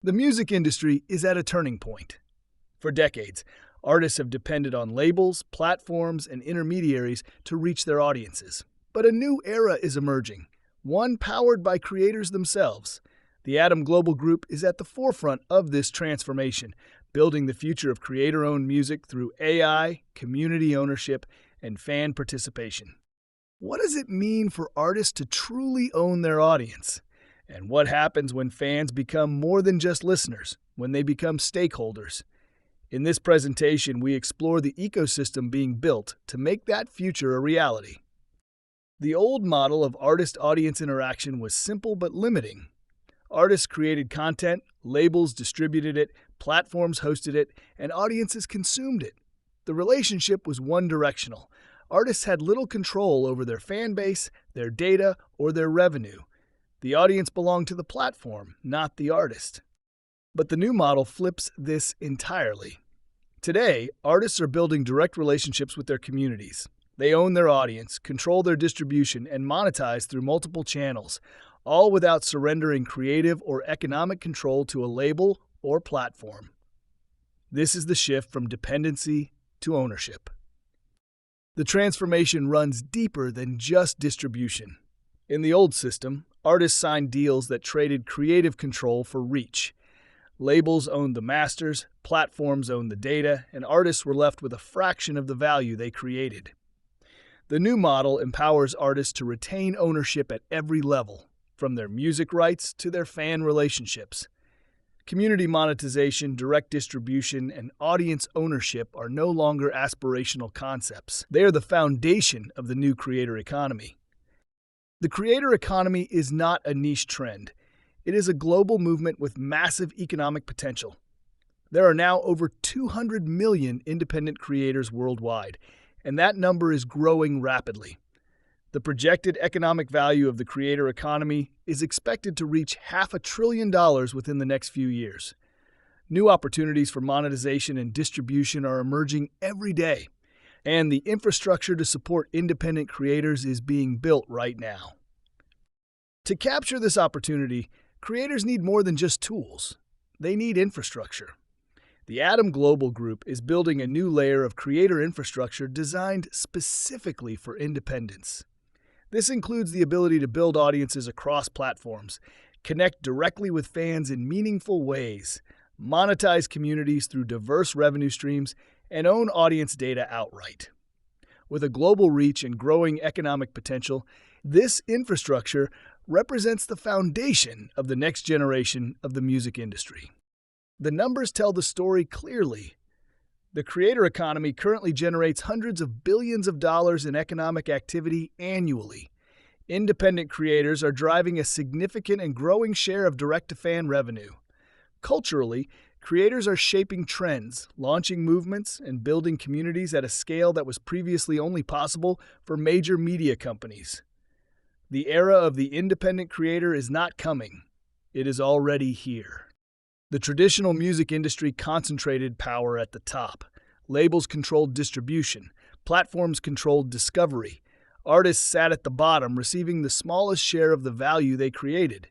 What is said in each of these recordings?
The music industry is at a turning point. For decades, artists have depended on labels, platforms, and intermediaries to reach their audiences. But a new era is emerging, one powered by creators themselves. The Atom Global Group is at the forefront of this transformation, building the future of creator-owned music through AI, community ownership, and fan participation. What does it mean for artists to truly own their audience? And what happens when fans become more than just listeners, when they become stakeholders? In this presentation, we explore the ecosystem being built to make that future a reality. The old model of artist-audience interaction was simple but limiting. Artists created content, labels distributed it, platforms hosted it, and audiences consumed it. The relationship was one-directional. Artists had little control over their fan base, their data, or their revenue. The audience belonged to the platform, not the artist. But the new model flips this entirely. Today, artists are building direct relationships with their communities. They own their audience, control their distribution, and monetize through multiple channels, all without surrendering creative or economic control to a label or platform. This is the shift from dependency to ownership. The transformation runs deeper than just distribution. In the old system, artists signed deals that traded creative control for reach. Labels owned the masters, platforms owned the data, and artists were left with a fraction of the value they created. The new model empowers artists to retain ownership at every level, from their music rights to their fan relationships. Community monetization, direct distribution, and audience ownership are no longer aspirational concepts. They are the foundation of the new creator economy. The creator economy is not a niche trend. It is a global movement with massive economic potential. There are now over 200 million independent creators worldwide, and that number is growing rapidly. The projected economic value of the creator economy is expected to reach $500 billion within the next few years. New opportunities for monetization and distribution are emerging every day, and the infrastructure to support independent creators is being built right now. To capture this opportunity, creators need more than just tools. They need infrastructure. The Atom Global Group is building a new layer of creator infrastructure designed specifically for independence. This includes the ability to build audiences across platforms, connect directly with fans in meaningful ways, monetize communities through diverse revenue streams, and own audience data outright. With a global reach and growing economic potential, this infrastructure represents the foundation of the next generation of the music industry. The numbers tell the story clearly. The creator economy currently generates hundreds of billions of dollars in economic activity annually. Independent creators are driving a significant and growing share of direct-to-fan revenue. Culturally, creators are shaping trends, launching movements, and building communities at a scale that was previously only possible for major media companies. The era of the independent creator is not coming. It is already here. The traditional music industry concentrated power at the top. Labels controlled distribution. Platforms controlled discovery. Artists sat at the bottom, receiving the smallest share of the value they created.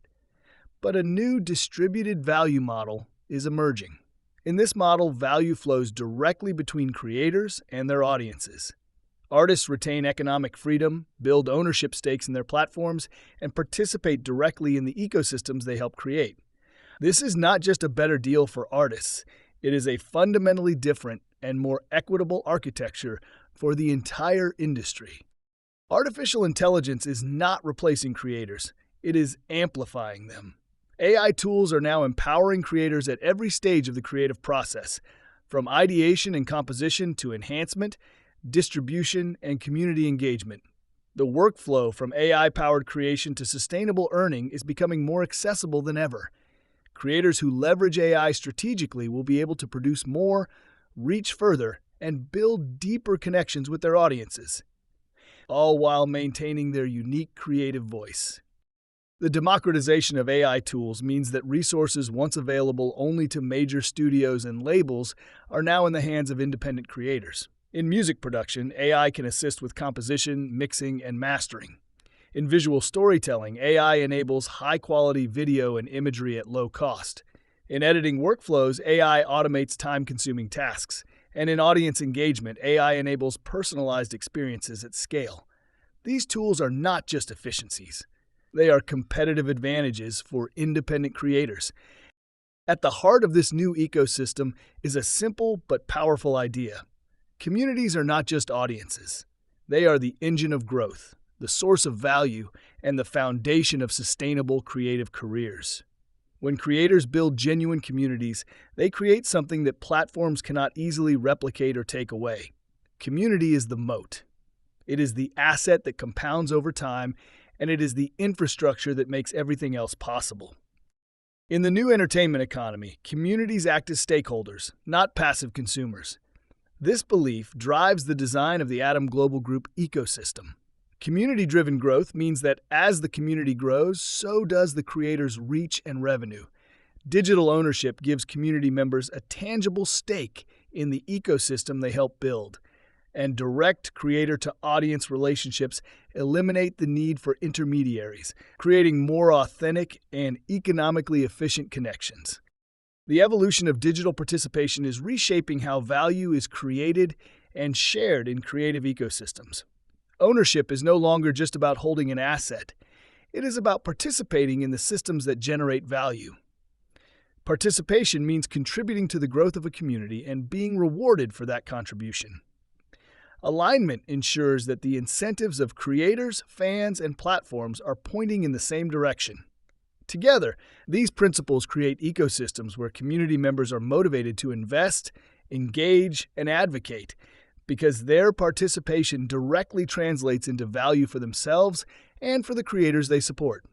But a new distributed value model is emerging. In this model, value flows directly between creators and their audiences. Artists retain economic freedom, build ownership stakes in their platforms, and participate directly in the ecosystems they help create. This is not just a better deal for artists. It is a fundamentally different and more equitable architecture for the entire industry. Artificial intelligence is not replacing creators. It is amplifying them. AI tools are now empowering creators at every stage of the creative process, from ideation and composition to enhancement, distribution, and community engagement. The workflow from AI-powered creation to sustainable earning is becoming more accessible than ever. Creators who leverage AI strategically will be able to produce more, reach further, and build deeper connections with their audiences, all while maintaining their unique creative voice. The democratization of AI tools means that resources once available only to major studios and labels are now in the hands of independent creators. In music production, AI can assist with composition, mixing, and mastering. In visual storytelling, AI enables high-quality video and imagery at low cost. In editing workflows, AI automates time-consuming tasks. And in audience engagement, AI enables personalized experiences at scale. These tools are not just efficiencies. They are competitive advantages for independent creators. At the heart of this new ecosystem is a simple but powerful idea. Communities are not just audiences. They are the engine of growth, the source of value, and the foundation of sustainable creative careers. When creators build genuine communities, they create something that platforms cannot easily replicate or take away. Community is the moat. It is the asset that compounds over time, and it is the infrastructure that makes everything else possible. In the new entertainment economy, communities act as stakeholders, not passive consumers. This belief drives the design of the Atom Global Group ecosystem. Community-driven growth means that as the community grows, so does the creator's reach and revenue. Digital ownership gives community members a tangible stake in the ecosystem they help build, and direct creator-to-audience relationships eliminate the need for intermediaries, creating more authentic and economically efficient connections. The evolution of digital participation is reshaping how value is created and shared in creative ecosystems. Ownership is no longer just about holding an asset. It is about participating in the systems that generate value. Participation means contributing to the growth of a community and being rewarded for that contribution. Alignment ensures that the incentives of creators, fans, and platforms are pointing in the same direction. Together, these principles create ecosystems where community members are motivated to invest, engage, and advocate, because their participation directly translates into value for themselves and for the creators they support.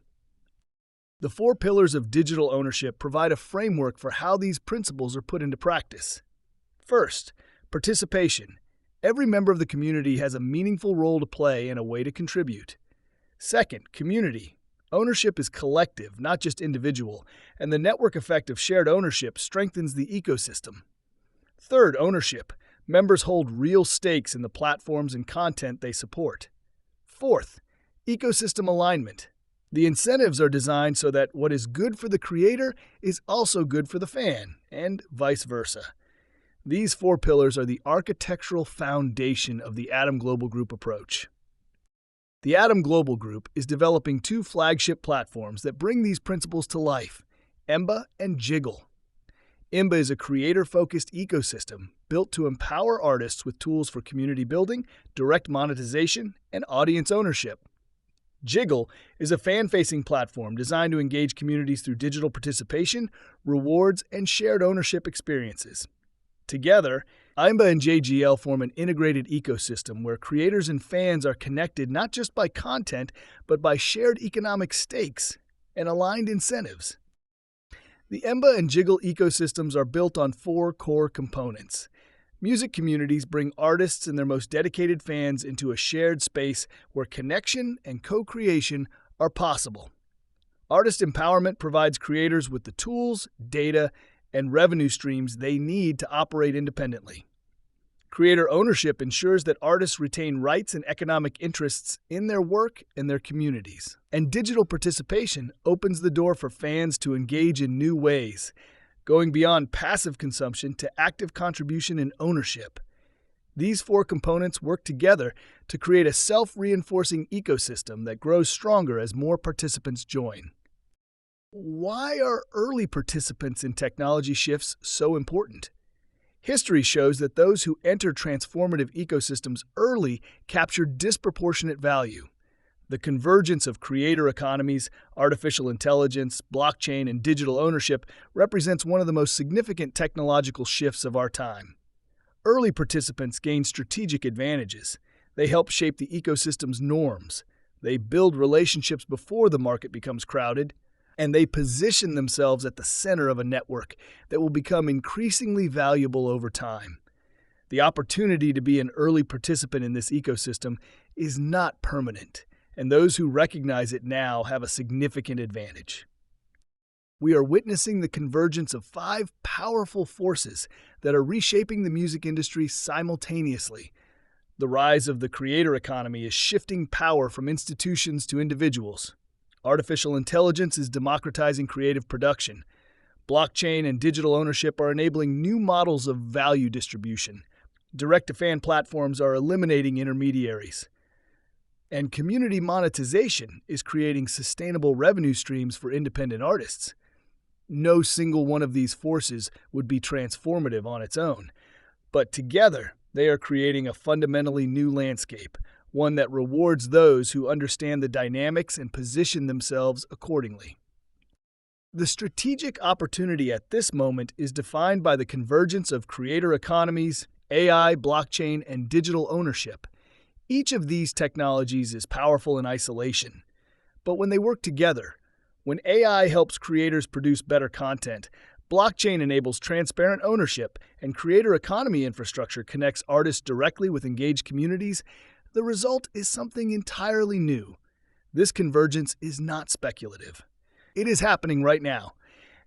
The 4 pillars of digital ownership provide a framework for how these principles are put into practice. First, participation. Every member of the community has a meaningful role to play and a way to contribute. Second, community. Ownership is collective, not just individual, and the network effect of shared ownership strengthens the ecosystem. Third, ownership. Members hold real stakes in the platforms and content they support. Fourth, ecosystem alignment. The incentives are designed so that what is good for the creator is also good for the fan, and vice versa. These 4 pillars are the architectural foundation of the Atom Global Group approach. The Atom Global Group is developing 2 flagship platforms that bring these principles to life, IMBA and Jiggle. IMBA is a creator-focused ecosystem built to empower artists with tools for community building, direct monetization, and audience ownership. Jiggle is a fan-facing platform designed to engage communities through digital participation, rewards, and shared ownership experiences. Together, IMBA and JGL form an integrated ecosystem where creators and fans are connected not just by content, but by shared economic stakes and aligned incentives. The IMBA and Jiggle ecosystems are built on 4 core components. Music communities bring artists and their most dedicated fans into a shared space where connection and co-creation are possible. Artist empowerment provides creators with the tools, data, and revenue streams they need to operate independently. Creator ownership ensures that artists retain rights and economic interests in their work and their communities. And digital participation opens the door for fans to engage in new ways, going beyond passive consumption to active contribution and ownership. These 4 components work together to create a self-reinforcing ecosystem that grows stronger as more participants join. Why are early participants in technology shifts so important? History shows that those who enter transformative ecosystems early capture disproportionate value. The convergence of creator economies, artificial intelligence, blockchain, and digital ownership represents one of the most significant technological shifts of our time. Early participants gain strategic advantages. They help shape the ecosystem's norms. They build relationships before the market becomes crowded, and they position themselves at the center of a network that will become increasingly valuable over time. The opportunity to be an early participant in this ecosystem is not permanent, and those who recognize it now have a significant advantage. We are witnessing the convergence of 5 powerful forces that are reshaping the music industry simultaneously. The rise of the creator economy is shifting power from institutions to individuals. Artificial intelligence is democratizing creative production. Blockchain and digital ownership are enabling new models of value distribution. Direct-to-fan platforms are eliminating intermediaries. And community monetization is creating sustainable revenue streams for independent artists. No single one of these forces would be transformative on its own, but together they are creating a fundamentally new landscape, one that rewards those who understand the dynamics and position themselves accordingly. The strategic opportunity at this moment is defined by the convergence of creator economies, AI, blockchain, and digital ownership. Each of these technologies is powerful in isolation, but when they work together, when AI helps creators produce better content, blockchain enables transparent ownership, and creator economy infrastructure connects artists directly with engaged communities, the result is something entirely new. This convergence is not speculative. It is happening right now,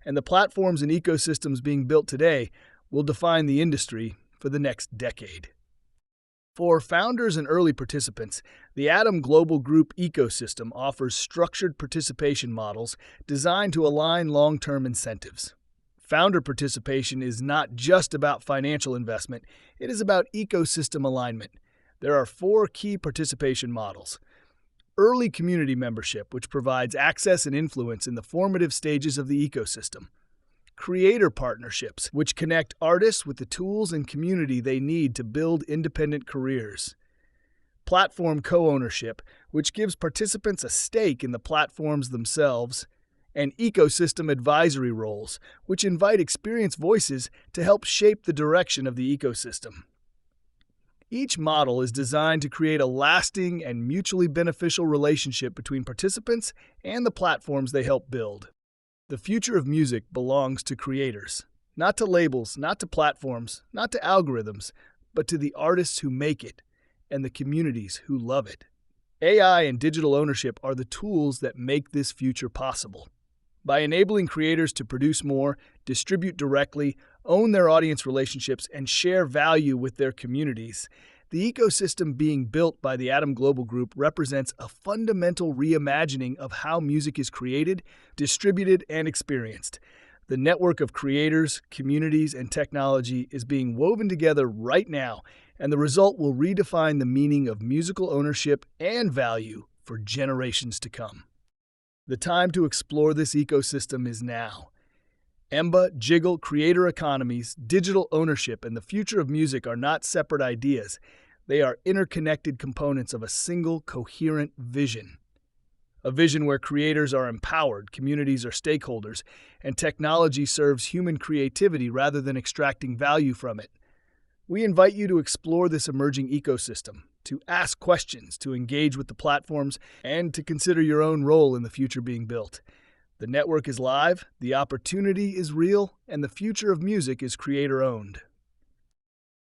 and the platforms and ecosystems being built today will define the industry for the next decade. For founders and early participants, the Atom Global Group ecosystem offers structured participation models designed to align long-term incentives. Founder participation is not just about financial investment, it is about ecosystem alignment. There are 4 key participation models. Early community membership, which provides access and influence in the formative stages of the ecosystem. Creator partnerships, which connect artists with the tools and community they need to build independent careers. Platform co-ownership, which gives participants a stake in the platforms themselves. And ecosystem advisory roles, which invite experienced voices to help shape the direction of the ecosystem. Each model is designed to create a lasting and mutually beneficial relationship between participants and the platforms they help build. The future of music belongs to creators, not to labels, not to platforms, not to algorithms, but to the artists who make it and the communities who love it. AI and digital ownership are the tools that make this future possible. By enabling creators to produce more, distribute directly, own their audience relationships, and share value with their communities, the ecosystem being built by the Atom Global Group represents a fundamental reimagining of how music is created, distributed, and experienced. The network of creators, communities, and technology is being woven together right now, and the result will redefine the meaning of musical ownership and value for generations to come. The time to explore this ecosystem is now. IMBA, Jiggle, creator economies, digital ownership, and the future of music are not separate ideas. They are interconnected components of a single, coherent vision. A vision where creators are empowered, communities are stakeholders, and technology serves human creativity rather than extracting value from it. We invite you to explore this emerging ecosystem, to ask questions, to engage with the platforms, and to consider your own role in the future being built. The network is live, the opportunity is real, and the future of music is creator-owned.